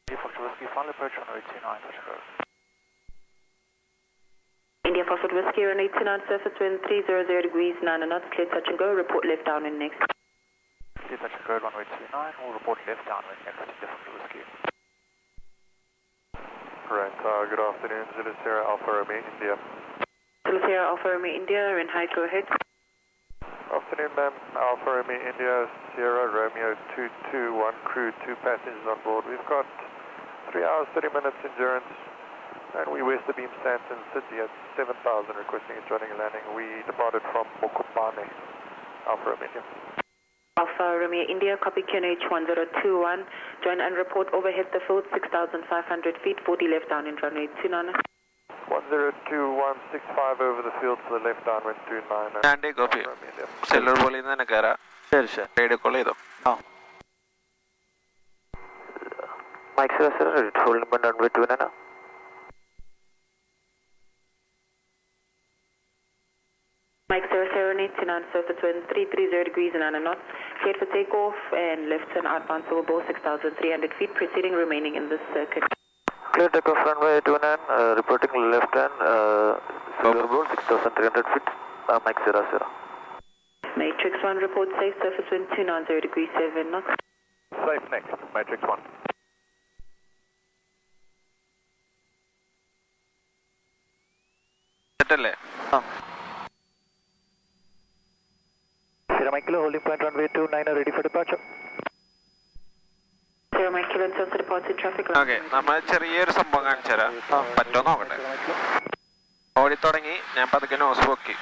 India Foxtrot Whiskey, final approach on 029, touch and go. India Foxtrot Whiskey, runway 29, surface wind 300 degrees, 9 knots, clear touch and go, report left downwind next. Clear touch and go, runway 29, we'll report left downwind next to India Foxtrot Whiskey. Right, good afternoon, Zulu Sierra Alpha Romeo, India. Zulu Sierra Alpha Romeo India, and hi, go ahead. Afternoon, ma'am. Alpha Romeo India, Sierra Romeo 221, crew, 2 passengers on board. We've got 3 hours, 30 minutes endurance, and we west of Beam Stanton City at 7,000, requesting a joining and landing. We departed from Mokopane, Alpha Romeo India. Alpha Romeo India, copy QNH 1021, join and report overhead the field 6,500 feet, 40 left down in runway 29. 102165 over the field to the left downwind 29. ഞാൻ take off ചെയ്യാം. Seller പോലെ തന്നെ കയറാം. ശരി ശരി. Radio call ചെയ്തോ. Mike 00, ready to hold number runway 29. Mike 00, 89, surface wind 330 degrees, 9 knots, cleared for takeoff and left turn outbound Silver Bowl 6,300 feet, proceeding remaining in this circuit. Clear takeoff runway 29, reporting left hand, Silver Bowl 6,300 feet, Mike 00. Matrix 1, report safe, surface wind 290 degrees, 7 knots. Safe next, Matrix 1. സെറ്റല്ലേ? Sierra Mike Kilo, holding point runway 29, ready for departure. Sierra Mike Kilo, turn to departure traffic. Okay, നമ്മൾ ചെറിയൊരു സംഭവം കാണിച്ചു തരാം. പറ്റോ നോക്കട്ടെ. ഓടിത്തുടങ്ങി, ഞാൻ പതുക്കെ നോസ് പൊക്കി.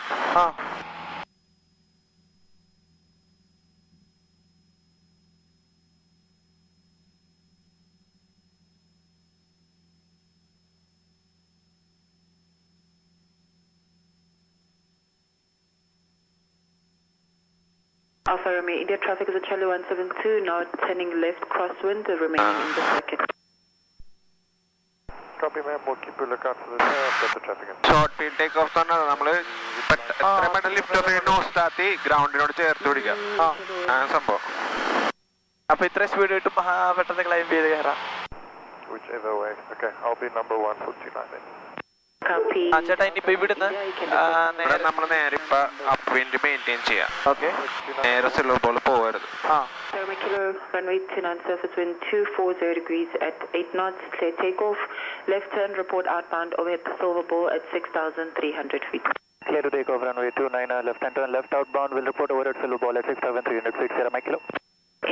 Alpha Romeo India, traffic is at Charlie 172, now turning left crosswind, remaining in the circuit. Copy, ma'am. We'll keep a lookout for the traffic. Short field take off തന്നെ നമ്മള് എത്രയും പെട്ടെന്ന് ലിഫ്റ്റ് ഓഫ് ചെയ്ത് nose താത്തി ഗ്രൗണ്ടിനോട് ചേർത്ത് പിടിക്കാം. സംഭവം. അപ്പൊ ഇത്ര സ്പീഡ് കിട്ടും പെട്ടെന്ന് ക്ലൈംബ് ചെയ്ത് കയറാം. Whichever way. Okay, I'll be number 149 then. Copy. ചേട്ടാ ഇനിയിപ്പോ ഇവിടുന്ന് ഇവിടെ നമ്മൾ നേരെ ഇപ്പൊ അപ്പ് വിൻഡ് മെയിൻറ്റെയിൻ ചെയ്യാം. ഓക്കെ. നേരെ സിൽവർ ബോൾ പോകരുത്. Sierra Mike Kilo, runway 29, surface wind 240 degrees at 8 knots, clear takeoff, left turn, report outbound overhead the Silver Bowl at 6,300 feet. Clear to take off runway 29, left hand turn left outbound, will report over at Silver Ball at 6,300 feet, Sierra Mike Kilo.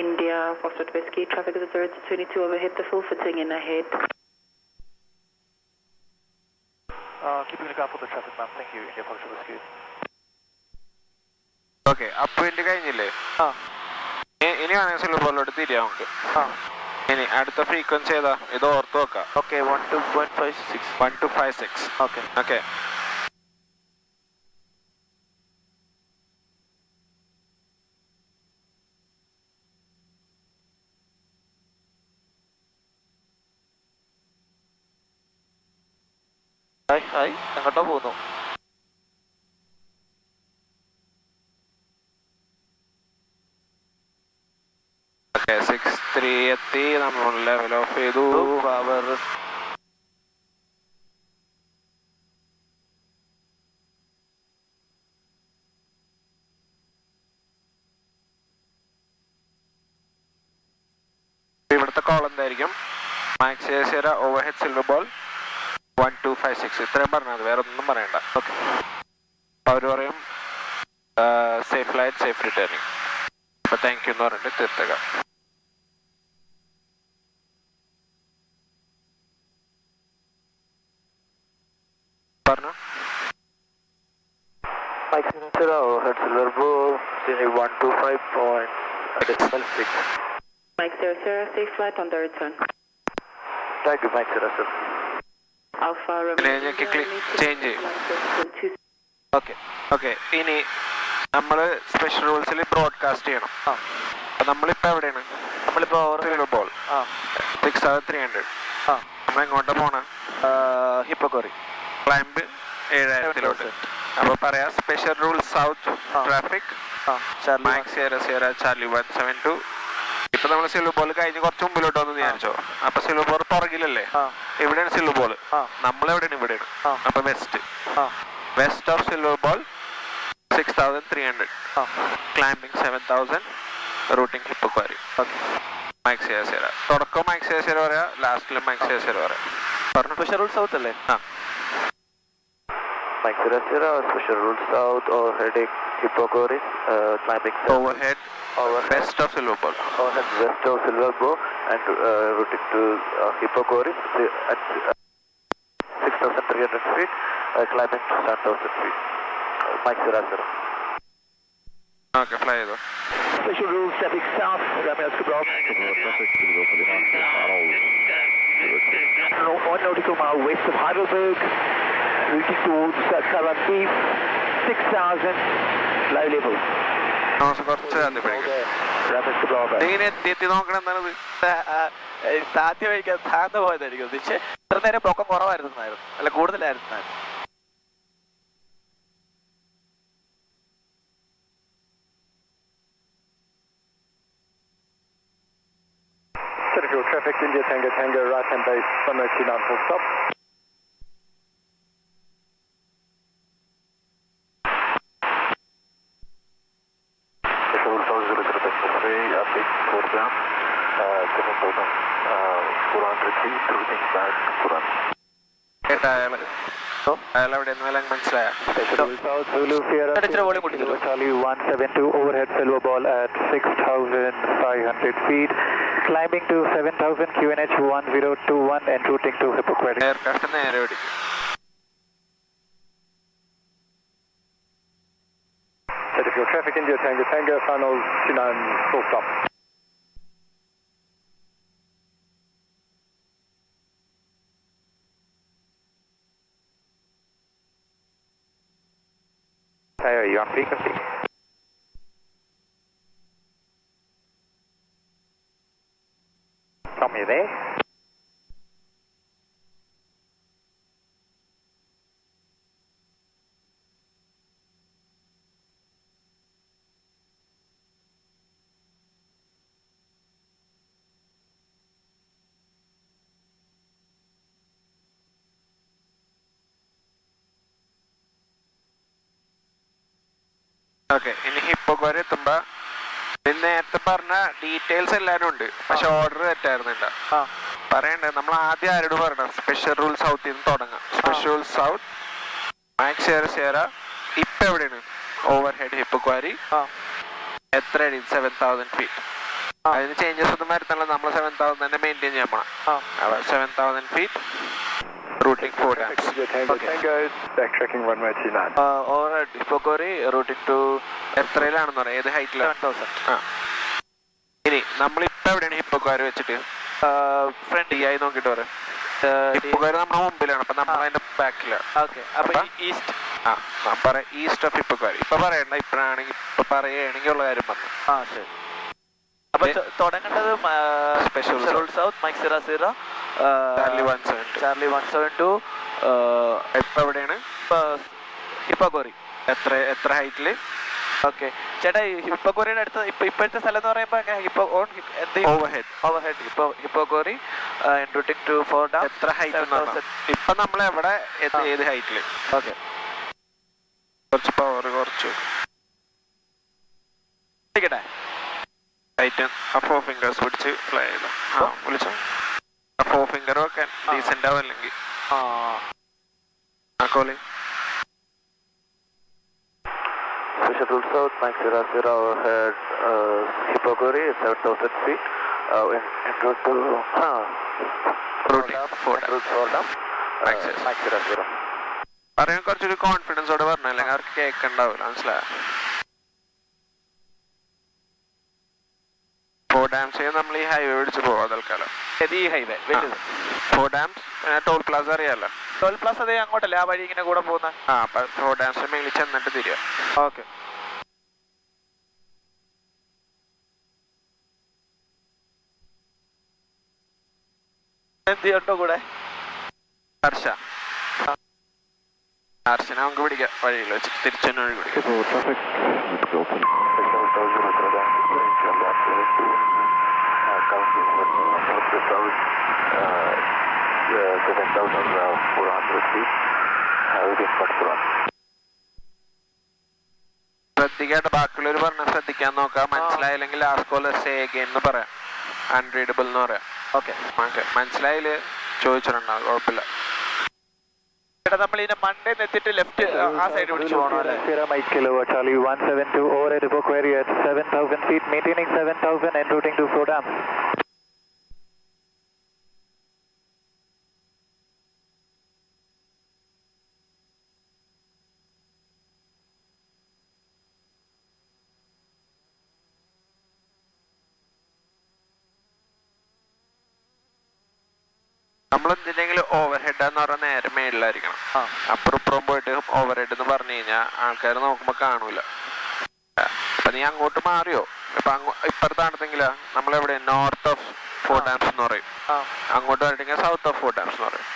India, Foxtrot Whiskey, traffic is at 0 to 22, overhead the full fitting in ahead. Keeping a lookout for the traffic, ma'am. Thank you, India Foxtrot Whiskey. Okay, up wind കഴിഞ്ഞില്ലേ? ഇനി വേണമെങ്കിൽ silver ബോളിലോട്ട് തിരിയാം നമുക്ക്. ഇനി അടുത്ത frequency ഏതാ? ഇത് ഓർത്ത് വെക്കാം. ഓക്കെ 12.56. 1256. ഓക്കെ. ഓക്കെ. ഹായ് എങ്ങോട്ടോ പോകുന്നു. ഓക്കെ 63 എത്തി, നമ്മൾ ലെവൽ ഓഫ് ചെയ്തു. പവർ ഇവിടുത്തെ കോൾ എന്തായിരിക്കും? Max zero overhead silver ball 1256. ഇത്രയും പറഞ്ഞത്, വേറെ ഒന്നും പറയണ്ട. ഓക്കെ, അവർ പറയും സേഫ് ഫ്ലൈറ്റ് സേഫ് റിട്ടേണിങ്. അപ്പൊ താങ്ക് യു എന്ന് പറഞ്ഞിട്ട് തീർത്തേക്കാം. പറഞ്ഞു. Mike 0, overhead Silver Bowl, Sydney 125.6. Mike 00, safe flight on the return. Thank you, Mike 00. Alpha Romeo change ചെയ്യും. ഓക്കെ, ഇനി നമ്മള് സ്പെഷ്യൽ റൂൾസിൽ ബ്രോഡ്കാസ്റ്റ് ചെയ്യണം. അപ്പൊ നമ്മളിപ്പോ എവിടെയാണ്? നമ്മളിപ്പോ സിൽവർ ബോൾ 6300. നമ്മൾ എങ്ങോട്ടാ പോണ? ഹിപ്പോക്കോറി ക്ലൈംബ് 7000. അപ്പൊ പറയാ special rule south traffic Mike Sierra Sierra Charlie 172 ഇപ്പൊ നമ്മൾ സിൽവർ ബോൾ കഴിഞ്ഞ് കുറച്ച് മുമ്പിലോട്ട് വന്ന് വിചാരിച്ചോ. അപ്പൊ സിൽവർ ബോൾ പുറകിലല്ലേ, എവിടെയാണ് സിൽവർ ബോൾ? നമ്മളെവിടെയാണ്? ഇവിടെയാണ്. അപ്പൊ west of silver bowl 6300, climbing 7000, routing hippo quarry. Max ഏസേര തുടക്കം മാക്സ് ഏസേര പറയാ, ലാസ്റ്റിലും മാക്സ് ഏസേര പറയാം. പറഞ്ഞു. സ്പെഷ്യൽ റൂൾ സൗത്ത് അല്ലേ? Mike Sierra, special route south, overheading Hippo Quarry, climbing overhead west of Silver Ball. Overhead west of Silver Ball and routing to Hippo Quarry at 6,300 feet, climbing to 7,000 feet. Mike Sierra. Okay, fly ചെയ്തോ. Special route stepping south, Romeo Squadron. 1 nautical mile west of Heidelberg, routing towards Current Beef, 6,000, low level. കുറച്ച് ഇങ്ങനെ എത്തി നോക്കണം. എന്താണത്? താത്തി വഴിക്കാൻ താഴ്ന്നു പോയതായിരിക്കും. പക്ഷേ ഇത്ര നേരം പൊക്കം കുറവായിരുന്നു, അല്ല കൂടുതലായിരുന്നു. Centerfield traffic, India Tango Tango, right hand base, 1029 full stop. Update 4 down, 7,400 feet, routing back to Puran. അയാളെവിടെ മനസ്സിലായ? Special South Zulu Sierra, Charlie 172, overhead Silver Ball at 6,500 feet, climbing to 7,000, QNH 1021 and routing to Hippocratic. Aircraft നേരെ ഓടിക്കും. Centerfield traffic, India Tango Tango, final 29 full stop. Are you on frequency? Tom, you there? Okay, ഇനി Hippo quarry എത്തുമ്പോ നേരത്തെ പറഞ്ഞ details എല്ലാരും ഉണ്ട്, പക്ഷെ order തെറ്റായിരുന്നില്ല. പറയണ്ടേ, നമ്മൾ ആദ്യം ആരോട് പറയണം? സ്പെഷ്യൽ റൂൾ സൗത്തിൽ നിന്ന് തുടങ്ങാം. Special rule south, max zero. ഇപ്പൊ എവിടെയാണ്? Over head hippo quarry. എത്ര അടി? 7,000 feet. അതിന് ചേഞ്ചസ് ഒന്നും വരുത്തല്ല, നമ്മൾ 7,000 തന്നെ മെയിൻറ്റെയിൻ ചെയ്യാൻ പോണം. 7,000 feet, routing 4 dams. Tango, backtracking runway 29. Over hippo quarry, routing to എത്രയിലാണെന്ന് പറയാം? ഏത് ഹൈറ്റിലാണ്? 7,000. ഇനി നമ്മളിപ്പോ എവിടെയാണ് ഹിപ്പോ ക്വാറി വെച്ചിട്ട്? ഫ്രണ്ട് ആയി നോക്കിട്ട് പറയാം. ഹിപ്പോ ക്വാറി നമ്മുടെ മുമ്പിലാണ്, അപ്പൊ നമ്മൾ അതിന്റെ ബാക്കിലാണ്. ഈസ്റ്റ്. ഞാൻ പറയാം ഈസ്റ്റ് ഓഫ് ഹിപ്പോ ക്വാറി. ഇപ്പൊ പറയണ്ട, ഇപ്പഴാണെങ്കിൽ ഇപ്പൊ പറയുകയാണെങ്കിൽ ഉള്ള കാര്യം പറഞ്ഞു. ശരി. അപ്പൊ തുടങ്ങേണ്ടത് special rule south, Mike Sierra, Charlie 172. ഇപ്പൊ എവിടെയാണ്? Hippo quarry. എത്ര ഹൈറ്റില്? ഓക്കെ ചേട്ടാ, ഹിപ്പോ ക്വാറിയുടെ അടുത്ത് ഇപ്പോഴത്തെ സ്ഥലം എന്ന് പറയുമ്പോൾ overhead hippo quarry, routing to 4 dam. എത്ര ഹൈറ്റ്? ഇപ്പൊ നമ്മളെവിടെ? ഏത് ഹൈറ്റില്? ഓക്കെ, കുറച്ച് പവർ കുറച്ചു ഹൈറ്റ്. 4 ഫിംഗേഴ്സ് പിടിച്ച് ഫ്ലൈ ചെയ്ത വിളിച്ചോ. 4 ഫിംഗർ വെക്കാൻ ഡീസെന്റ് ആവും. അല്ലെങ്കിൽ കോളി. Special route south, Mike Sierra, overhead Hippo Quarry, 7,000 feet, en route to routing 4 dam. Mike Sierra. പറയാൻ കുറച്ചൊരു കോൺഫിഡൻസോടെ പറഞ്ഞു, അല്ലെങ്കിൽ അവർക്ക് കേൾക്കണ്ടാവില്ല. മനസ്സിലായോ? 4 ഡാംസ് നമ്മൾ ഈ ഹൈവേ പിടിച്ച് പോവാം തൽക്കാലം. ഈ ഹൈവേ 4 ഡാംസ് ടോൾ പ്ലാസ അറിയാലോ? ടോൾ പ്ലാസ അതേ അങ്ങോട്ടല്ലേ ആ വഴി ഇങ്ങനെ കൂടെ പോകുന്ന? 4 ഡാംസ് മേളിൽ ചെന്നിട്ട് തിരിയാ. ഓക്കെ, എന്തുണ്ടോ കൂടെ? ഹർഷനെ നമുക്ക് പിടിക്കാം, വഴിയിൽ വെച്ചിട്ട് തിരിച്ചെന്നെ വഴി പിടിക്കാം. south, 7,400 feet. Within control. ശ്രദ്ധിക്കാട്ട് ബാക്കിയുള്ളവർ പറഞ്ഞ ശ്രദ്ധിക്കാൻ നോക്കാം. മനസ്സിലായില്ലെങ്കിൽ ലാസ്റ്റ് കോൾ സേ അഗൈൻ എന്ന് പറയാം. അൺറീഡബിൾ എന്ന് പറയാം. ഓക്കെ ഓക്കെ മനസ്സിലായില് ചോദിച്ചിട്ടുണ്ടാവും, കുഴപ്പമില്ല. ചേട്ടാ നമ്മൾ ഇതിന്റെ മണ്ടേ എത്തിയിട്ട് ലെഫ്റ്റ് ആ സൈഡ് പിടിച്ചു പോകണം അല്ലേ? Sierra Mike Kilo Charlie 172 overhead Evo query at 7,000 feet, maintaining 7,000 and routing to flow dam. നമ്മൾ എന്തിനെങ്കിലും ഓവർ ഹെഡ് എന്ന് പറഞ്ഞാൽ നേരെ മേളിലായിരിക്കണം. അപ്പുറം ഇപ്പുറം പോയിട്ട് ഓവർ ഹെഡ് എന്ന് പറഞ്ഞു കഴിഞ്ഞാൽ ആൾക്കാർ നോക്കുമ്പോ കാണൂല. അപ്പൊ നീ അങ്ങോട്ട് മാറിയോ? ഇപ്പൊ ഇപ്പുറത്താണെങ്കിലാ നമ്മളെവിടെ നോർത്ത് ഓഫ് ഫോർ ഡാംസ് എന്ന് പറയും, അങ്ങോട്ട് പറഞ്ഞിട്ടെങ്കിൽ സൗത്ത് ഓഫ് ഫോർ ഡാംസ് എന്ന് പറയും.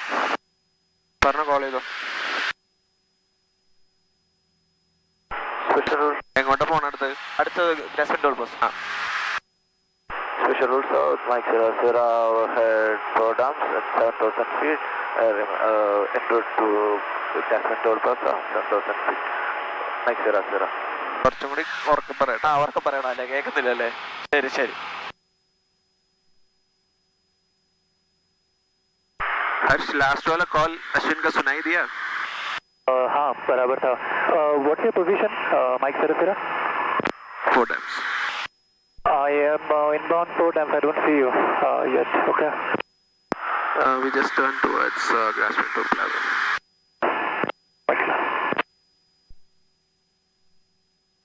പറഞ്ഞ കോൾ ചെയ്തോ. എങ്ങോട്ടാ പോണടുത്ത്? അടുത്തത് ഗ്രാസ്മെന്റ് toll post. Special route south, Mike Sierra overhead flow dams at 7,000 feet. En route to Jasmine Toll Plaza, 7,000 feet. Mike Sierra. കുറച്ചും കൂടി ഉറക്കെ പറയട്ടെ. ഉറക്കെ പറയണോ അല്ലേ? കേൾക്കുന്നില്ല അല്ലേ? ശരി ശരി. हर्ष लास्ट वाला कॉल अश्विन का सुनाई दिया? हाँ बराबर था. What's your position, Mike Sierra? 4 times. I am inbound 4 dams. I don't see you yet. Okay. We just turned towards Grassman Toll Plaza.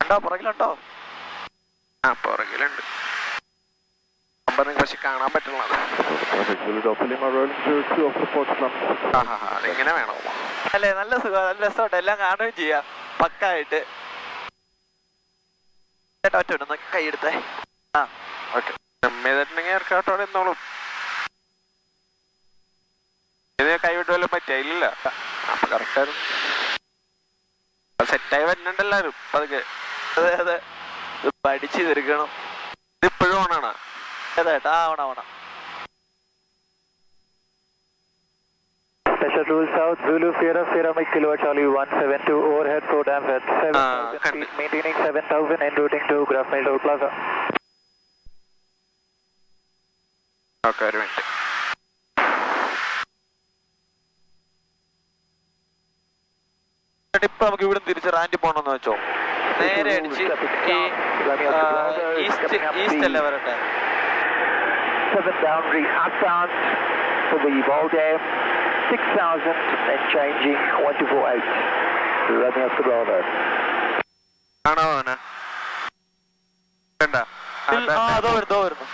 ഉണ്ടോ പുറകിലുണ്ടോ? ആ പുറകിലുണ്ട്. നമ്പറിനെ പക്ഷെ കാണാൻ പറ്റുള്ളത്. അതെങ്ങനെ വേണം അല്ലേ? നല്ല സുഖം, നല്ല രസമുണ്ട്, എല്ലാം കാണുകയും ചെയ്യാം പക്കായിട്ട്. ചേട്ടാ ഒറ്റ ഒന്ന് കൈ എടുത്തേ. ആ ഓക്കെ. ചെയ്തിട്ടുണ്ടെങ്കിൽ ഏർക്കാട്ടോടെ എന്നോളും. ഇത് കൈവിട്ട് വല്ലതും പറ്റിയില്ല. അപ്പൊ കറക്റ്റായിരുന്നു. സെറ്റായി വരുന്നുണ്ട് എല്ലാരും പതുക്കെ. അതെ അതെ, ഇത് പഠിച്ചു തീർക്കണം. ഇതിപ്പോഴും ഓണാണ്. ഏതാ ഓണ Special rule south, Zulu Sierra Mike Kilo Charlie 172 overhead flow dams at 7,000 feet, maintaining 7,000 and routing to Grassmere Toll Plaza. Okay ഒരു മിനിറ്റ്. ഇപ്പൊ നമുക്ക് ഇവിടെ തിരിച്ച് റാൻഡി പോകണമെന്ന് വെച്ചോ. നേരെ അടിച്ച് ഈസ്റ്റ് അല്ലേ വരട്ടെ? 7 boundary outbound for the ball dam, 6,000 and changing 1248. Running up the Bravo. ആണോ അവന് വേണ്ട? അതോ വരുന്നു.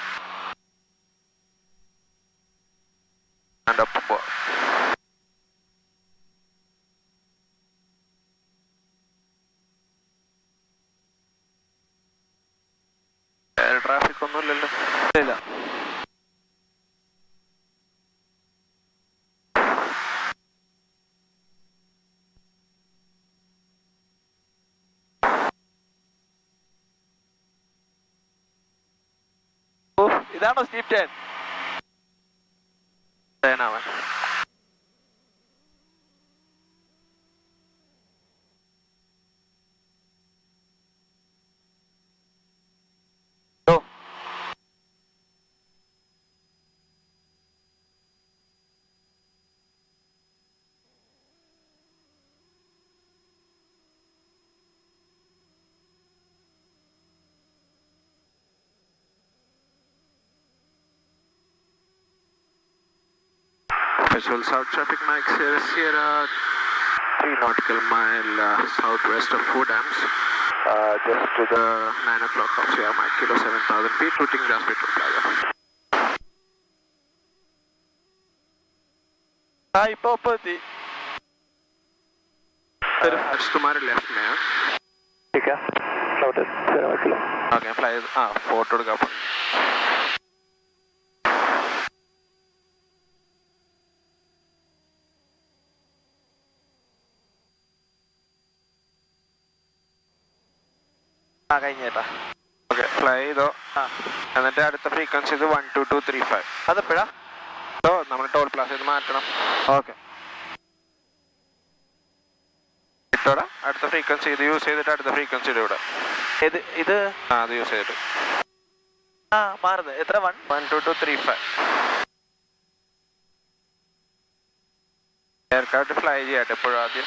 ഒപ്പം പോ. ട്രാഫിക് ഒന്നും ഇല്ലല്ലോ. ഇല്ല. ഇതാണോ സ്റ്റീപ് ടേൺ? അവൻ Special south traffic Mike Sierra 3 nautical mile southwest of 4 dams. Just to the 9 o'clock of Sierra Mike Kilo 7,000 feet, routing Grassmere Toll Plaza. ഇപ്പൊ എത്തി. Hers तुम्हारे लेफ्ट में है. ठीक है. Noted. Sierra Mike Kilo. Okay, fly. Photo എടുക്കാം. കഴിഞ്ഞേട്ടാ. Okay fly ചെയ്തോ. എന്നിട്ട് അടുത്ത ഫ്രീക്വൻസി ഇത് 12235. അതെപ്പോഴാ? നമ്മൾ ടോൾ പ്ലാസയിൽ നിന്ന് മാറ്റണം. ഓക്കെ. ഇട്ടോടാ അടുത്ത ഫ്രീക്വൻസി ഇത് യൂസ് ചെയ്തിട്ട് അടുത്ത ഫ്രീക്വൻസിയുടെ ഇവിടെ ഇത് അത് യൂസ് ചെയ്തിട്ട് മാറുന്നത് എത്ര? 12235 എയർക്രാഫ്റ്റ് ഫ്ലൈ ചെയ്യട്ടെ എപ്പോഴും ആദ്യം.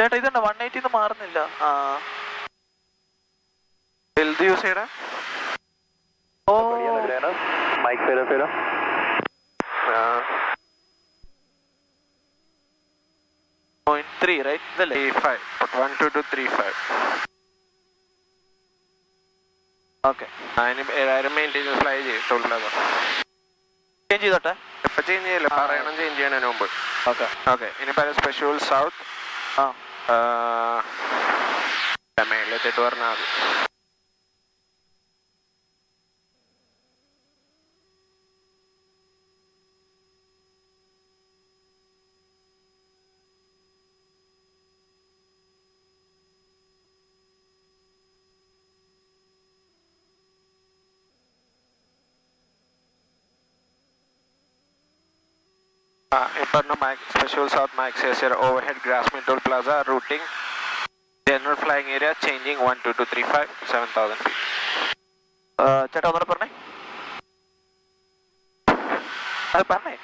ചേട്ടാ ഇതുണ്ട് 180 മാറുന്നില്ല. വലുത് യൂസ് ചെയ്യടാ. ഓ Mike 00. 0.3 right? ഇതല്ലേ? 12235. ഓക്കെ. അതിന് 7000 മെയിൻറ്റെയിൻ ഫ്ലൈ ചെയ്യും ടോൾ പ്ലാസ. ചേഞ്ച് ചെയ്തോട്ടെ? ഇപ്പൊ ചേഞ്ച് ചെയ്യില്ല, പറയണം ചേഞ്ച് ചെയ്യണതിന് മുമ്പ്. Okay okay. ഇനി പറയാം സ്പെഷ്യൽ സൗത്ത് മേളിലെത്തിട്ട് പറഞ്ഞാൽ മതി. Special South Mike says here overhead Grassmere Toll Plaza routing general flying area changing 12235 7000 feet. ചേട്ടാ ഒന്നുകൂടെ പറഞ്ഞേ. അത് പറഞ്ഞേ.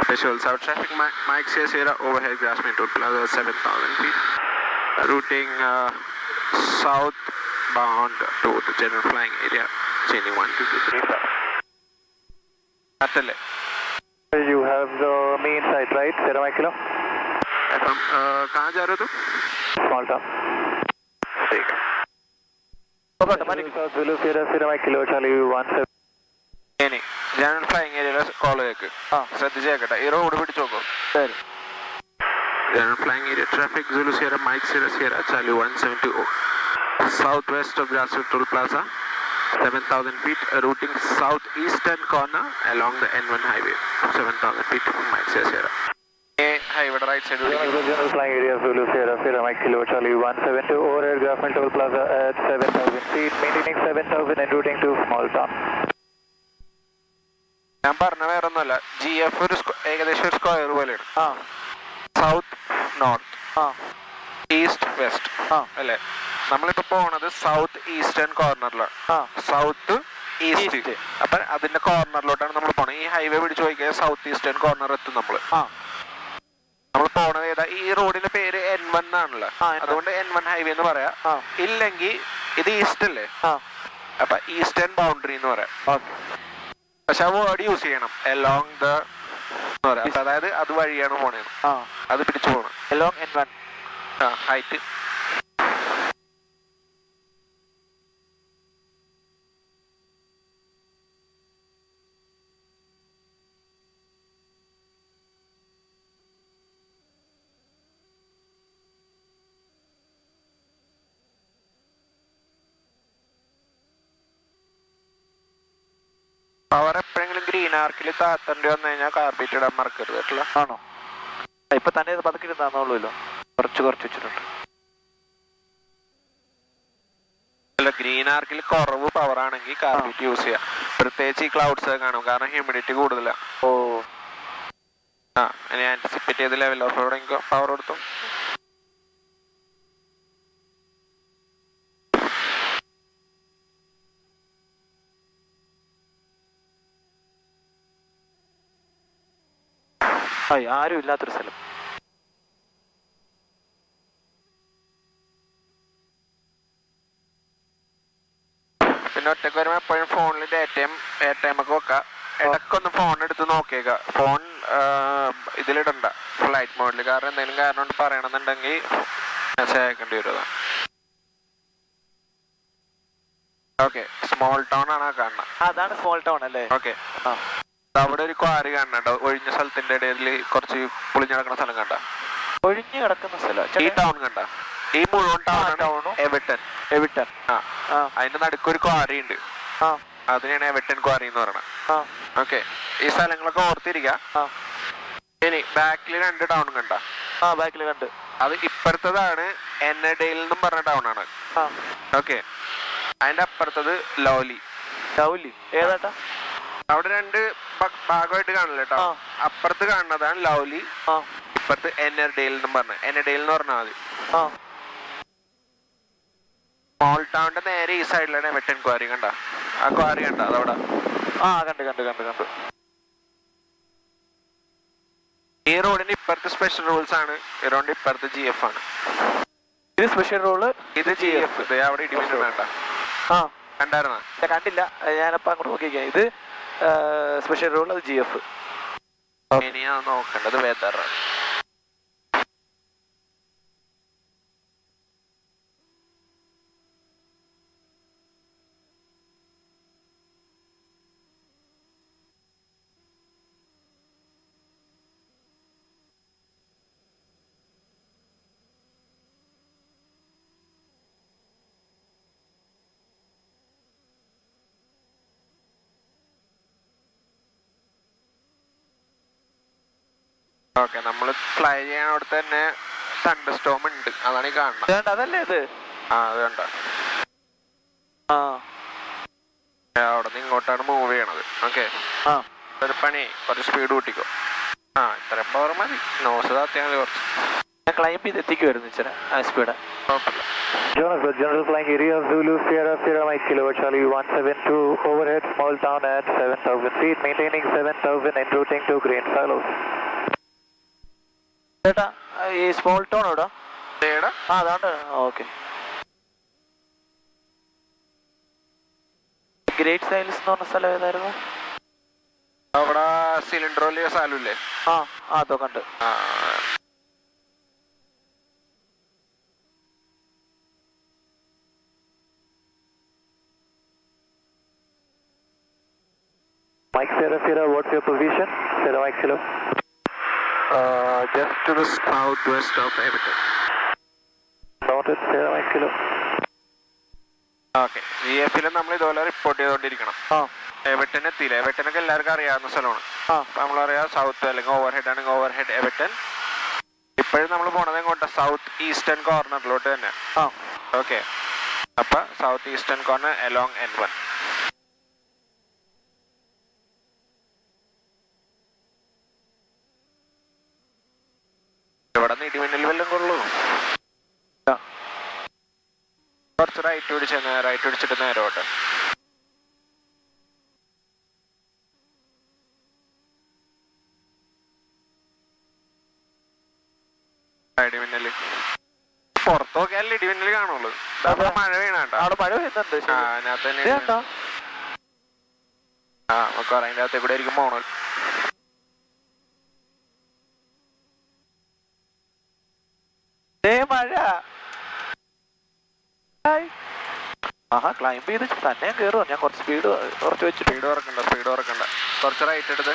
Special South traffic Mike says here overhead Grassmere Toll Plaza 7000 feet routing southbound to the general flying area changing 12235. Atale. You have the main site, right? Sierra Mike Kilo? कहाँ जा रहे हो तुम? Small town. ठीक है. Zulu Sierra Mike Kilo, Charlie 17. ഇനി general flying ഏരിയയിലെ കോളേക്ക് ശ്രദ്ധിച്ചേക്കട്ടെ. ഈ റോഡ് പിടിച്ചു നോക്കൂ. ശരി. General flying area traffic Zulu Sierra Mike Sierra Charlie 170 southwest of Grassmere Toll Plaza 7000 feet routing southeastern corner along the N1 highway 7000 feet from Mike Sierra. Highway right side. General flying area Zulu Sierra Mike Kilo Charlie 172 overhead Grassmere Toll Plaza at 7000 feet maintaining 7000 and routing to small town. ഞാൻ പറഞ്ഞ വേറെ ഒന്നുമല്ല, GF ഒരു ഏകദേശം ഒരു square പോലെയാണ്. South north east west അല്ലേ? നമ്മളിപ്പോ പോണത് സൗത്ത് ഈസ്റ്റേൺ കോർണറിലാണ്. സൗത്ത് ഈസ്റ്റ് അപ്പൊ അതിന്റെ കോർണറിലോട്ടാണ് നമ്മൾ പോണത്. ഈ ഹൈവേ പിടിച്ചു പോയിക്കഴിഞ്ഞാൽ സൗത്ത് ഈസ്റ്റേൺ കോർണർ എത്തും. നമ്മൾ പോണത് ഏതാ? ഈ റോഡിന്റെ പേര് N1 ആണല്ലോ, അതുകൊണ്ട് N1 ഹൈവേ എന്ന് പറയാം. ഇല്ലെങ്കിൽ ഇത് ഈസ്റ്റ് അല്ലേ, അപ്പൊ ഈസ്റ്റേൺ ബൗണ്ടറി എന്ന് പറയാം. പക്ഷെ ആ വേർഡ് യൂസ് ചെയ്യണം, along the എന്ന് പറയാം. അപ്പൊ അതായത് അത് വഴിയാണ് പോണേ, അത് പിടിച്ചു പോകണം. along N1 height. പവർ എപ്പോഴെങ്കിലും ഗ്രീൻ ആർക്കിൽ താത്തേണ്ടി വന്നു കഴിഞ്ഞാൽ കാർപ്പറ്റ് ഇടാൻ മറക്കരുത് കേട്ടോ. ആണോ? ഇപ്പൊ തന്നെ പതുക്കെ ഇരുന്നാന്നുള്ളൂല്ലോ, കുറച്ച് വെച്ചിട്ടുണ്ട്. അല്ല, ഗ്രീൻ ആർക്കിൽ കുറവ് പവർ ആണെങ്കിൽ കാർപ്പറ്റ് യൂസ് ചെയ്യാം. പ്രത്യേകിച്ച് ഈ ക്ലൗഡ്സ് ഒക്കെ കാണും, കാരണം ഹ്യൂമിഡിറ്റി കൂടുതലാണ്. ഇനി ആന്റിസിപ്പേറ്റ് ചെയ്ത് ലെവൽ ഓഫ് പവർ കൊടുത്തു. ആരും ഇല്ലാത്തൊരു സ്ഥലം. പിന്നെ ഒറ്റക്ക് വരുമ്പോ എപ്പോഴും ഫോണിൽ ഡേറ്റയും എയർടൈം ഒക്കെ വെക്കാം. ഇടയ്ക്കൊന്ന് ഫോൺ എടുത്ത് നോക്കിയേക്ക. ഫോൺ ഇതിലിടണ്ട ഫ്ലൈറ്റ് മോഡിൽ, കാരണം എന്തെങ്കിലും കാരണം കൊണ്ട് പറയണമെന്നുണ്ടെങ്കിൽ മെസ്സേജ് അയക്കേണ്ടി വരും. ഓക്കെ, സ്മോൾ ടൗൺ ആണ് കാണുന്നത്. അതാണ് സ്മോൾ ടൗൺ അല്ലേ? ഓക്കെ, അവിടെ ഒരു ക്വാറി കാണുന്നുണ്ടോ? ഒഴിഞ്ഞ സ്ഥലത്തിന്റെ ഇടയിൽ കുറച്ച് പൊളിഞ്ഞു കിടക്കുന്ന സ്ഥലം കണ്ട? ഒഴിഞ്ഞു കിടക്കുന്ന സ്ഥലം ഈ ടൗൺ കണ്ട? ഈ മുഴുവൻ ടൗൺ എവിട്ടൻ. അതിന്റെ നടുക്കൊരു ക്വാറി ഉണ്ട്, അതിനാണ് എവിട്ടൻ ക്വാറി എന്ന് പറയണത്. ഓക്കെ, ഈ സ്ഥലങ്ങളൊക്കെ ഓർത്തിരിക്കുക. ഇനി ബാക്കിൽ 2 ടൗൺ കണ്ട? ബാക്കിൽ കണ്ട്. അത് ഇപ്പുറത്തതാണ് എന്നഡെയിൽ എന്നും പറഞ്ഞ ടൗൺ ആണ്. ഓക്കെ, അതിന്റെ അപ്പുറത്തത് ലൗലി. ലൗലി ഏതാട്ടാ? അവിടെ രണ്ട് ഭാഗമായിട്ട് കാണില്ല കേട്ടോ. അപ്പുറത്ത് കാണുന്നതാണ് ലവ്ലി, ഇപ്പുറത്ത് എനർഡെയിൽ എന്ന് പറഞ്ഞു. എനർഡെയിൽ എന്ന് പറഞ്ഞാൽ മതി. സ്മോൾ ടൗണിന്റെ നേരെ ഈ സൈഡിലാണ് എവർട്ടൺ ക്വാറി. കണ്ട ആ ക്വാറി കണ്ട അതവിടെ. കണ്ടു. ഈ റോഡിന് ഇപ്പുറത്ത് സ്പെഷ്യൽ റൂൾസ് ആണ്, ഈ റോഡിന്റെ ഇപ്പുറത്ത് GF ആണ്. ഇത് സ്പെഷ്യൽ റോള്, ഇത് GF. ഇത് അവിടെ ഇടിമിന്നൽ വേണ്ട. കണ്ടായിരുന്ന? കണ്ടില്ല, ഞാനപ്പോ അങ്ങോട്ട് നോക്കിയിരിക്കാം. ഇത് സ്പെഷ്യൽ റോൾ, അത് GF. ഇനിയാ നോക്കേണ്ടത് വെതർ. ഓക്കെ, നമ്മൾ ഫ്ലൈ ചെയ്യാനോടത്ത് തന്നെ തണ്ടർ സ്റ്റോം ഉണ്ട്, അതാണ് ഈ കാണുന്നത്. അതല്ലേ ഇത്? അത് കണ്ട. അവിടെ നിന്ന് ഇങ്ങോട്ടാണ് മൂവ് ചെയ്യണത്. ഓക്കെ, ഒരു പണി കുറച്ച് സ്പീഡ് കൂട്ടിക്കോ. ഇത്രയും പവർ മതി. നോസ് താത്തിയാൽ മതി കുറച്ച്. ഞാൻ ക്ലൈംബ് ചെയ്ത് എത്തിക്കുമായിരുന്നു ഇച്ചിരി സ്പീഡ്. കുഴപ്പമില്ല. General flying area of Zulu Sierra Sierra Mike Kilo Charlie 172 overhead small town at 7,000 feet maintaining 7,000 en routing to Green Silos. ചേട്ടാ ഈ സ്മോൾ ടൗൺ എവിടാ? അതാണ്. ഓക്കെ, ഗ്രേറ്റ് സൈൽസ് എന്ന് പറഞ്ഞ സ്ഥലം ഏതായിരുന്നു? അവിടെ സിലിണ്ടർ വലിയ സ്ഥലമില്ലേ? അതോ കണ്ട്. Mike Sierra Sierra, what's your position? Sierra Mike Kilo. Just to the southwest of Everton. Noted, Sierra Mike Kilo. Okay, GF-ൽ നമ്മൾ ഇതുപോലെ റിപ്പോർട്ട് ചെയ്തുകൊണ്ടിരിക്കണം. എവർട്ടൺ എത്തിയില്ല. എവർട്ടനൊക്കെ എല്ലാവർക്കും അറിയാവുന്ന സ്ഥലമാണ്. നമ്മൾ പറയാം സൗത്ത് അല്ലെങ്കിൽ ഓവർഹെഡ് ആണെങ്കിൽ ഓവർഹെഡ് എവർട്ടൺ. ഇപ്പോഴും നമ്മൾ പോണത് എങ്ങോട്ടാ? സൗത്ത് ഈസ്റ്റേൺ കോർണറിലോട്ട് തന്നെ. ഓക്കെ, അപ്പൊ south eastern corner along N1. ഇവിടെ നിന്ന് ഇടിമിന്നൽ വല്ലതും കൊള്ളൂ. കുറച്ച് റൈറ്റ് പിടിച്ചിട്ട് നേരോട്ടെ. ഇടിമിന്നല് പുറത്ത് നോക്കിയാലേ ഇടിമിന്നല് കാണുള്ളൂ. മഴ വീണാട്ടോ. അവിടെ മഴ പെയ്യുന്നുണ്ട്. അതിനകത്ത് തന്നെ നമുക്ക് അതിൻ്റെ അകത്തെ കൂടെ ആയിരിക്കും പോണത്. മഴ ക്ലൈംബ് ചെയ്ത് തന്നെ കയറുമോ? ഞാൻ കുറച്ച് സ്പീഡ് വെച്ച്. സ്പീഡ് കുറക്കണ്ട. കുറച്ച് റൈറ്റ് എടുത്ത്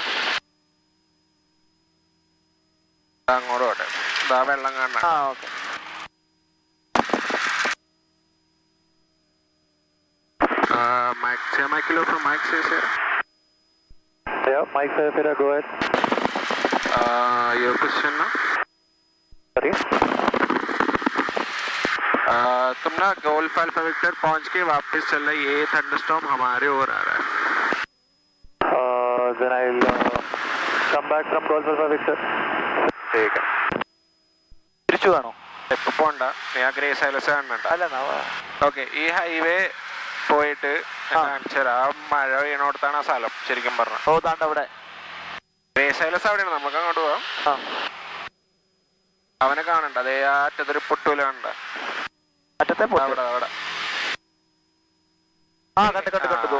അങ്ങോട്ട് പോട്ടെ. ഇതാ വെള്ളം കാണണം. Okay. Mike Kilo from Mike Sierra. Yeah, Mike Sierra, go ahead. Your position now? Sorry? तुम ना गोल्फ अल्फा विक्टर पहुंच के वापस चल रहा है. ये थंडरस्टॉर्म हमारे ओर आ रहा है. Then I'll come back from Golf Alpha Victor. ठीक है. തിരിച്ചു കാണോ? എപ്പോൾ പോണ്ട, ഞാൻ ഗ്രേ സൈലസ് കാണുന്നുണ്ട്. അല്ല, ഓക്കെ, ഈ ഹൈവേ പോയിട്ട് കാണിച്ചുതരാം. ആ മഴ വീണോടത്താണ് ആ സ്ഥലം ശരിക്കും പറഞ്ഞ. താണ്ട് അവിടെ ഗ്രേ സൈലസ് അവിടെയാണ്. നമുക്ക് അങ്ങോട്ട് പോവാം. അവനെ കാണണ്ട, അതേ ആ അറ്റത്തൊരു പൊട്ടൂല കണ്ട. അറ്റത്തെ അവിടെ അവിടെ കണ്ടു.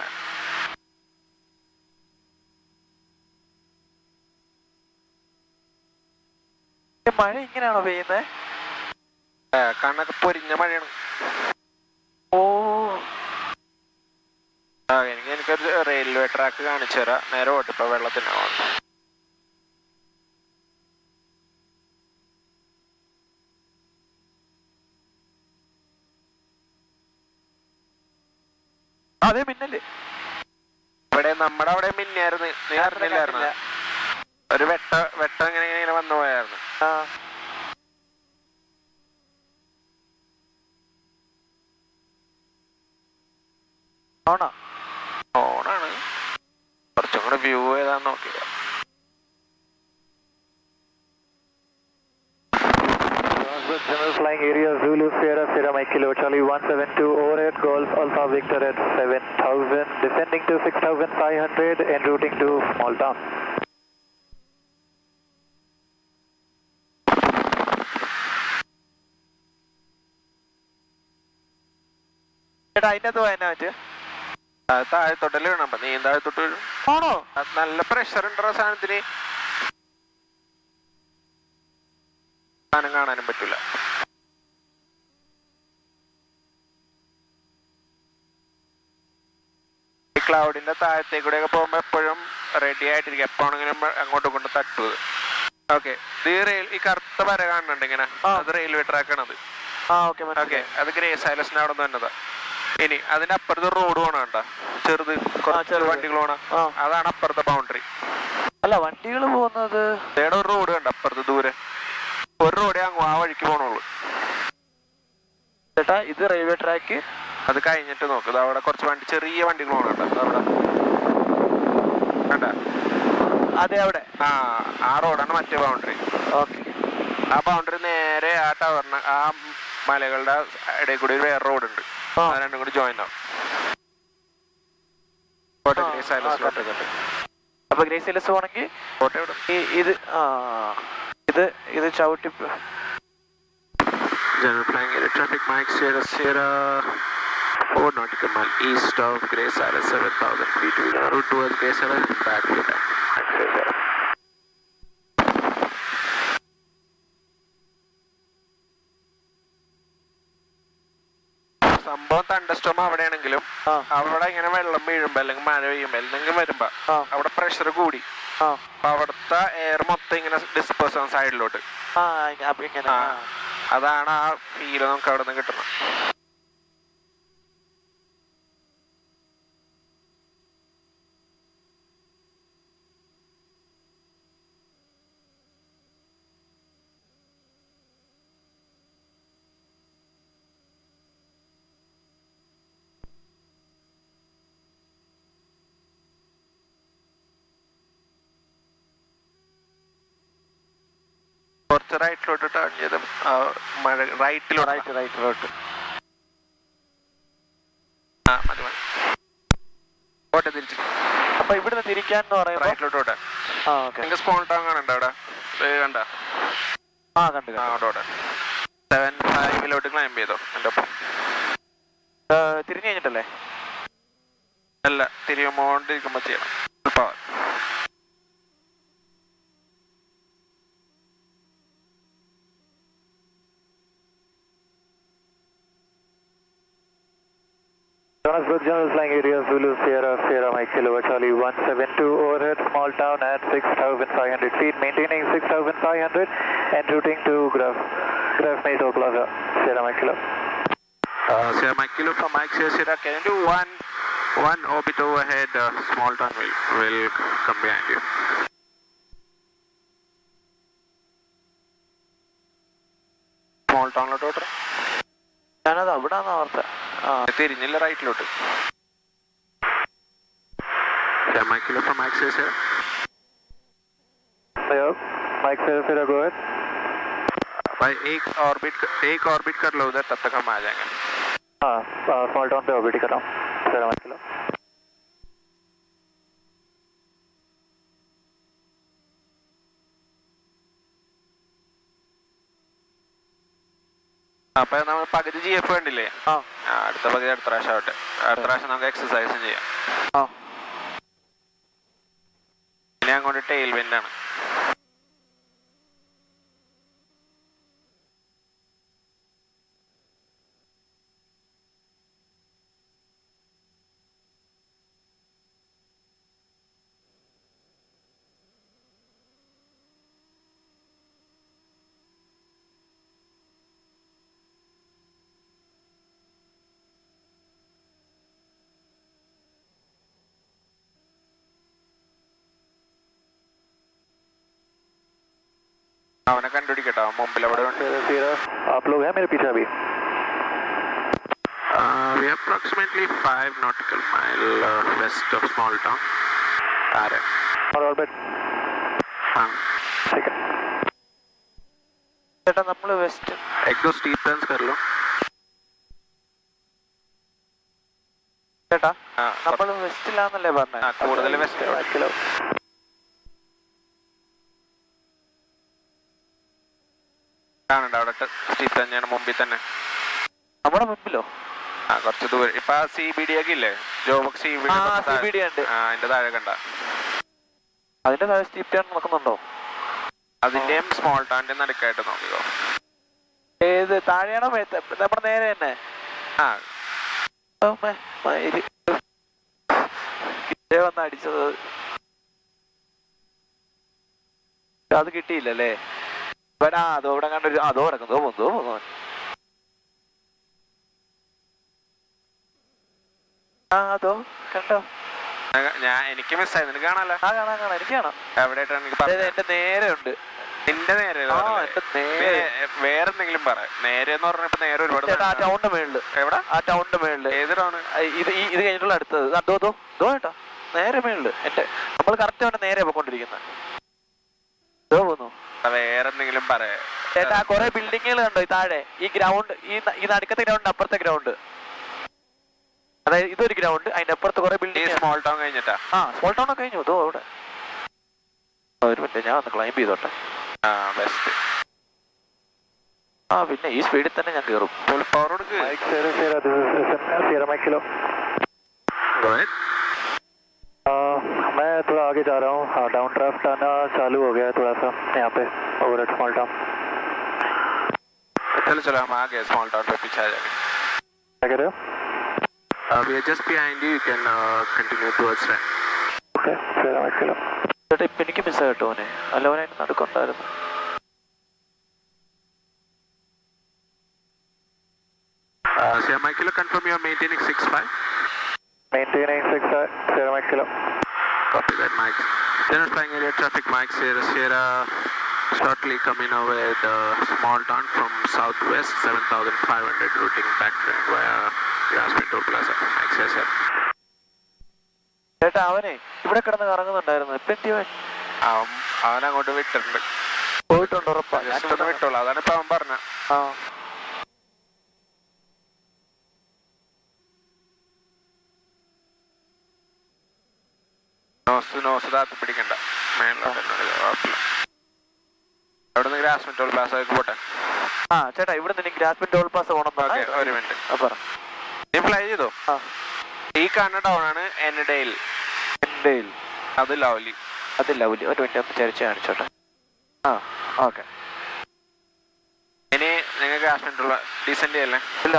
മഴ ഇങ്ങനെയാണോ പെയ്യുന്നത്? കണ്ണൊക്കെ പൊരിഞ്ഞ മഴയാണ്. എനിക്കൊരു റെയിൽവേ ട്രാക്ക് കാണിച്ചു തരാം. നേരെ പോട്ടെ, ഇപ്പൊ വെള്ളത്തിനാണ്. അതേ മിന്നല് ഇവിടെ നമ്മുടെ അവിടെ മിന്നായിരുന്നു. നീ അറിഞ്ഞില്ലായിരുന്നു? ഒരു വെട്ടം ഇങ്ങനെ വന്നു പോയായിരുന്നു. ഓണാണ്. കുറച്ചും നമ്മുടെ വ്യൂ ഏതാന്ന് നോക്കിയത്. General flying area Zulu Sierra Sierra Mike Kilo Charlie 172 overhead Golf Alpha Victor at 7000 descending to 6500 en routing to small town. ചേട്ടാ അതിനകത്ത് പോയെന്നാ പറ്റുക? താഴത്തോട്ടല്ലേ വീണം, നീ താഴത്തോട്ട് വീഴും. ആണോ? അത് നല്ല പ്രഷർ ഉണ്ടോ സാധനത്തിന്, സാധനം കാണാനും പറ്റൂല. ഈ ക്ലൗഡിന്റെ താഴത്തേക്കൂടെയൊക്കെ പോകുമ്പോ എപ്പോഴും റെഡി ആയിട്ടിരിക്കും, എപ്പോഴെങ്കിലും അങ്ങോട്ടും കൊണ്ട് തട്ടുക. ഓക്കെ, ഈ കറുത്ത വര കാണുന്നുണ്ട് ഇങ്ങനെ, അത് റെയിൽവേ ട്രാക്ക് ആണത്. ഓക്കെ, അത് ഗ്രേസ് ഐലസിന്റെ അവിടെ നിന്ന് തന്നതാ. ഇനി അതിന്റെ അപ്പുറത്ത് റോഡ് പോണ കണ്ട, ചെറുത് വണ്ടികൾ പോണ, അതാണ് അപ്പുറത്തെ ബൗണ്ടറി. അല്ല, വണ്ടികൾ പോകുന്നത് ഒരു റോഡ് കണ്ട അപ്പുറത്ത് ദൂരെ, ഒരു റോഡേ അങ്ങ് ആ വഴിക്ക് പോണുള്ളൂ. ചേട്ടാ ഇത് റെയിൽവേ ട്രാക്ക്, അത് കഴിഞ്ഞിട്ട് നോക്ക്, അവിടെ കുറച്ച് വണ്ടി, ചെറിയ വണ്ടികൾ പോകണ്ട അവിടെ കണ്ട. അതെ, അവിടെ ആ റോഡാണ് മറ്റേ ബൗണ്ടറി. ഓക്കെ, ആ ബൗണ്ടറി നേരെ ആ ടവറിന്, ആ മലകളുടെ ഇടയിൽ കൂടി വേറെ റോഡ് ഉണ്ട്, ആ രണ്ടും കൂടി ജോയിൻ ആവും. അപ്പൊ ഗ്രേസ് ഐലസ് പോണെങ്കിൽ ഇത് ചവിട്ടി. General flying area traffic Mike Sierra Sierra 4 nautical mile east of Grace Island 7000 feet. We are route towards Grace Island and back to that. സംഭവം തണ്ടർസ്റ്റോം അവിടെയാണെങ്കിലും അവിടെ ഇങ്ങനെ വെള്ളം വീഴുമ്പോ അല്ലെങ്കിൽ മഴ പെയ്യുമ്പോ എന്തെങ്കിലും വരുമ്പോ അവിടെ പ്രഷർ കൂടി, അപ്പൊ അവിടുത്തെ എയർ മൊത്തം ഇങ്ങനെ ഡിസ്പേഴ്സ് ആവും സൈഡിലോട്ട്. അതാണ് ആ ഫീല് നമുക്ക് അവിടെ നിന്ന് കിട്ടുന്നത്. കുറച്ച് റൈറ്റിലോട്ട് ടേൺ ചെയ്ത് റൈറ്റിലോട്ട് മതി മതി ഓട്ടെ തിരിച്ചു. അപ്പൊ ഇവിടുന്ന് തിരിക്കാൻ റൈറ്റിലോട്ട് നിങ്ങൾക്ക് സ്പോൺ ടൗൺ കാണണ്ട അവിടെ കണ്ട? കണ്ടു. അവിടെ 75 ക്ലൈംബ് ചെയ്തോ എൻ്റെ ഒപ്പം. തിരിഞ്ഞു കഴിഞ്ഞിട്ടല്ലേ? അല്ല, തിരിയുമ്പോണ്ടിരിക്കുമ്പോ ചെയ്യണം. Johannesburg General flying area Zulu Sierra Sierra Mike Kilo Charlie 172 overhead small town at 6500 feet, maintaining 6500 and routing to Graf Meso Plaza Sierra Mike Kilo. Sierra Mike Kilo from Mike Sierra, can you do one orbit overhead? Small town will come behind you. Small town ലോട്ട് ഞാനത് അവിടെ ഓർത്ത തിരിഞ്ഞില്ല, റൈറ്റിലോട്ട്. Mike Kilo from Mike Sierra. Mike Sierra, go ahead. भाई एक orbit कर लो उधर, तब तक हम आ जाएंगे. स्मॉल टाउन पे ऑर्बिट कर रहा हूँ. Sierra Mike Kilo. അപ്പൊ നമ്മൾ പകുതി GF കണ്ടില്ലേ? അടുത്ത പകുതി അടുത്ത പ്രാവശ്യം ആവട്ടെ. അടുത്ത പ്രാവശ്യം നമുക്ക് എക്സസൈസും ചെയ്യാം. ഇനി അങ്ങോട്ട് ടെയിൽ വിൻഡ് ആണ്. അവനെ കണ്ടുപിടിക്കട്ടോ, മുമ്പിൽ അവിടെ ഉണ്ട്. आप लोग हैं मेरे पीछे अभी? We are approximately 5 nautical mile west of small town. ആരെ orbit. ठीक है. ചേട്ടാ നമ്മള് വെസ്റ്റ് एक दो स्टीप टर्न्स कर लो. ചേട്ടാ നമ്മള് വെസ്റ്റിലാന്നല്ലേ പറഞ്ഞത്? കൂടുതൽ വെസ്റ്റ് किलो. കാണണ്ട അവിടെ സ്റ്റീപ്പ് തന്നെയാണ് മുമ്പിൽ തന്നെ. നമ്മുടെ മുമ്പിലോ? ആ കുറച്ച് ദൂരം. ഇപ്പൊ CBD ഒക്കെ ഇല്ലേ, ജോബോക്സ് CBD ഉണ്ട്. അതിന്റെ താഴെ കണ്ട. അതിന്റെ താഴെ സ്റ്റീപ്പ് ടേൺ നടക്കുന്നുണ്ടോ? അതിന്റെയും സ്മോൾ ടൗണിന്റെ നടുക്കായിട്ട് നോക്കിക്കോ. ഏത് താഴെയാണോ നമ്മുടെ നേരെ തന്നെ? ആ വന്ന് അടിച്ചത് അത് കിട്ടിയില്ലല്ലേ? അതോ ഇവിടെ കണ്ടൊരു അതോ കിടക്കുന്നോ പോന്നോ. അതോ കണ്ടോ? എനിക്ക് മിസ്സായി. നിനക്ക് കാണാലോ? കാണാം എനിക്ക് കാണാം. എവിടെയായിട്ടാണ് എനിക്ക് പറഞ്ഞത്? എന്റെ നേരെ ഉണ്ട്. നിന്റെ നേരെ വേറെ എന്തെങ്കിലും പറ. നേരെ എന്ന് പറഞ്ഞപ്പോ നേരെ ഒരുപാട്. ആ ടൗണിന്റെ മേളില്. എവിടെ? ആ ടൗണിന്റെ മേളില്. ഏത് ടൗണ്? ഇത് കഴിഞ്ഞിട്ടുള്ള അടുത്തത് അതോ കേട്ടോ, നേരെ മേളില്. എന്റെ നമ്മൾ കറക്റ്റ് അവന്റെ നേരെ പോയിക്കൊണ്ടിരിക്കുന്നത്. പോന്നു. വേറെ എന്തെങ്കിലും പറയാ ചേട്ടാ. കൊറേ ബിൽഡിങ്ങുകൾ കണ്ടോ ഈ താഴെ? ഈ ഗ്രൗണ്ട്, ഈ നടുക്കത്തെ ഗ്രൗണ്ട്, അപ്പുറത്തെ ഗ്രൗണ്ട്. അതായത് ഇതൊരു ഗ്രൗണ്ട്, അതിന്റെ അപ്പുറത്ത് കുറെ ബിൽഡിംഗ്. സ്മോൾ ടൗൺ കഴിഞ്ഞിട്ടാ? സ്മോൾ ടൗൺ ഒക്കെ കഴിഞ്ഞു. അവിടെ ഒരു മിനിറ്റ്, ഞാൻ ഒന്ന് ക്ലൈംബ് ചെയ്തോട്ടെ. ബെസ്റ്റ്. പിന്നെ ഈ സ്പീഡിൽ തന്നെ ഞാൻ കയറും. ഫുൾ പവർ കൊടുക്ക്. Sierra Mike Kilo. मैं थोड़ा आगे जा रहा हूँ. डाउन ड्राफ्ट आना चालू हो गया है थोड़ा सा यहाँ पे ओवर एट स्मॉल टाउन. चलो हम आ गए स्मॉल टाउन पे. पीछे आ जाएंगे. क्या कह रहे हो? We are just behind you. You can continue towards right. Okay, Sierra Mike Kilo. ചേട്ടാ ഇപ്പൊ എനിക്ക് മിസ്സായി കേട്ടോ. അവനെ നല്ലവനായിട്ട് നടക്കുന്നുണ്ടായിരുന്നു. Sierra Mike Kilo, confirm you are maintaining 6.5. Maintaining 6.5, Sierra Mike Kilo. Copy that, Mike. General flying area traffic, Mike. Sierra shortly coming over the small town from southwest, 7,500 routing back train via Grassman Toll Plaza. Mike, Sierra. ചേട്ടാ അവനെ ഇവിടെ കിടന്ന് കറങ്ങുന്നുണ്ടായിരുന്നു. ഇപ്പൊ എന്തിവൻ? അവനങ്ങോട്ട് വിട്ടിട്ടുണ്ട്. പോയിട്ടുണ്ട് ഉറപ്പാ. വിട്ടോളൂ. അതാണ് ഇപ്പൊ അവൻ പറഞ്ഞ. നോസ് താത്തി പിടിക്കണ്ട. കുഴപ്പമില്ല. അവിടെ നിന്ന് ഗ്രാസ്മെൻ ടോൾ പ്ലാസക്ക് പോട്ടെ. ചേട്ടാ ഇവിടെ നിന്ന് ഗ്രാസ്മെൻ ടോൾ പ്ലാസ പോകണം. ഒരു മിനിറ്റ്. നീ ഫ്ലൈ ചെയ്തോ? ഈ കാണുന്ന ടൗൺ ആണ് എൻഡെയിൽ. അത് ലവ്ലി. ഒരു മിനിറ്റ് ഒന്ന് ചരിച്ച് കാണിച്ചോട്ടെ. ഓക്കെ. ഇനി നിങ്ങൾ ഗ്രാസ്മെൻ ടോൾ ഡീസെന്റ് ചെയ്യല്ലേ? ഇല്ല.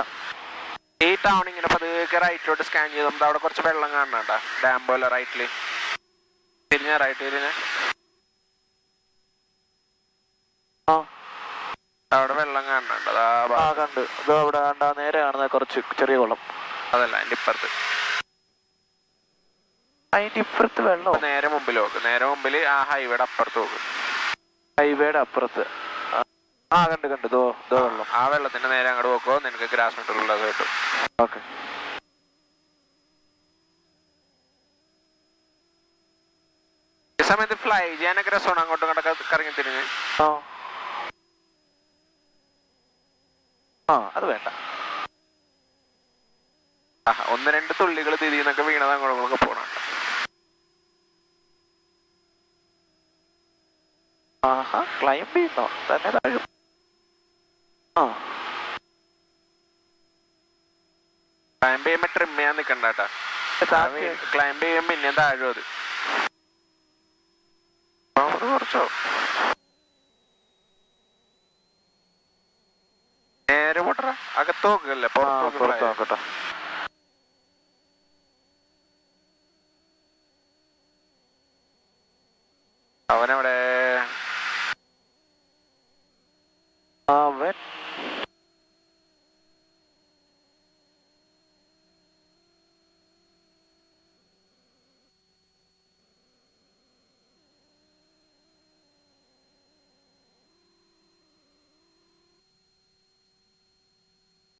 ഈ ടൗൺ ഇങ്ങനെ പതുക്കെ റൈറ്റിലോട്ട് സ്കാൻ ചെയ്തപ്പോൾ അവിടെ കുറച്ച് വെള്ളം കാണണ്ട. ഡാം പോലെ റൈറ്റില് തിരിഞ്ഞ റൈറ്റ് തിരിഞ്ഞ അവിടെ വെള്ളം കാണുന്നുണ്ട്. കണ്ട് അവിടെ കണ്ട നേരെ കാണുന്ന കുറച്ച് ചെറിയ കുളം. അതല്ല, അതിന്റെ ഇപ്പുറത്ത്. അതിന്റെ ഇപ്പുറത്ത് വെള്ളം നേരെ മുമ്പിൽ നോക്ക്. നേരെ മുമ്പിൽ ആ ഹൈവേയുടെ അപ്പുറത്ത് നോക്ക്. ഹൈവേയുടെ അപ്പുറത്ത് കണ്ട് ദോ വെള്ളം. ആ വെള്ളത്തിന്റെ നേരെ അങ്ങോട്ട് നോക്കോ, നിനക്ക് ഗ്രാസ് മീറ്ററുള്ളത് കിട്ടും. ഓക്കെ. ഈ സമയത്ത് ഫ്ലൈ ചെയ്യാനൊക്കെ രസമാണ്. അങ്ങോട്ടും ഇങ്ങോട്ടൊക്കെ കറങ്ങി തിരിഞ്ഞ്. അത് വേണ്ട. 1-2 തുള്ളികൾ തിരിയുന്നൊക്കെ വീണത് അങ്ങോട്ടൊക്കെ പോണുണ്ട്. ക്ലൈംബ് ചെയ്യുന്നോ തന്നെ താഴും. ക്ലൈംബ് ചെയ്യുമ്പോ ട്രിം ചെയ്യാൻ നിക്കണ്ടാട്ടാ. ക്ലൈംബ് ചെയ്യുമ്പോ പിന്നെ താഴും. അത് കുറച്ചോ നേരെ പോട്ടറ. അകത്ത് നോക്കല്ലേ, പുറത്ത് നോക്കട്ടെ. അവനെവിടെ? അവൻ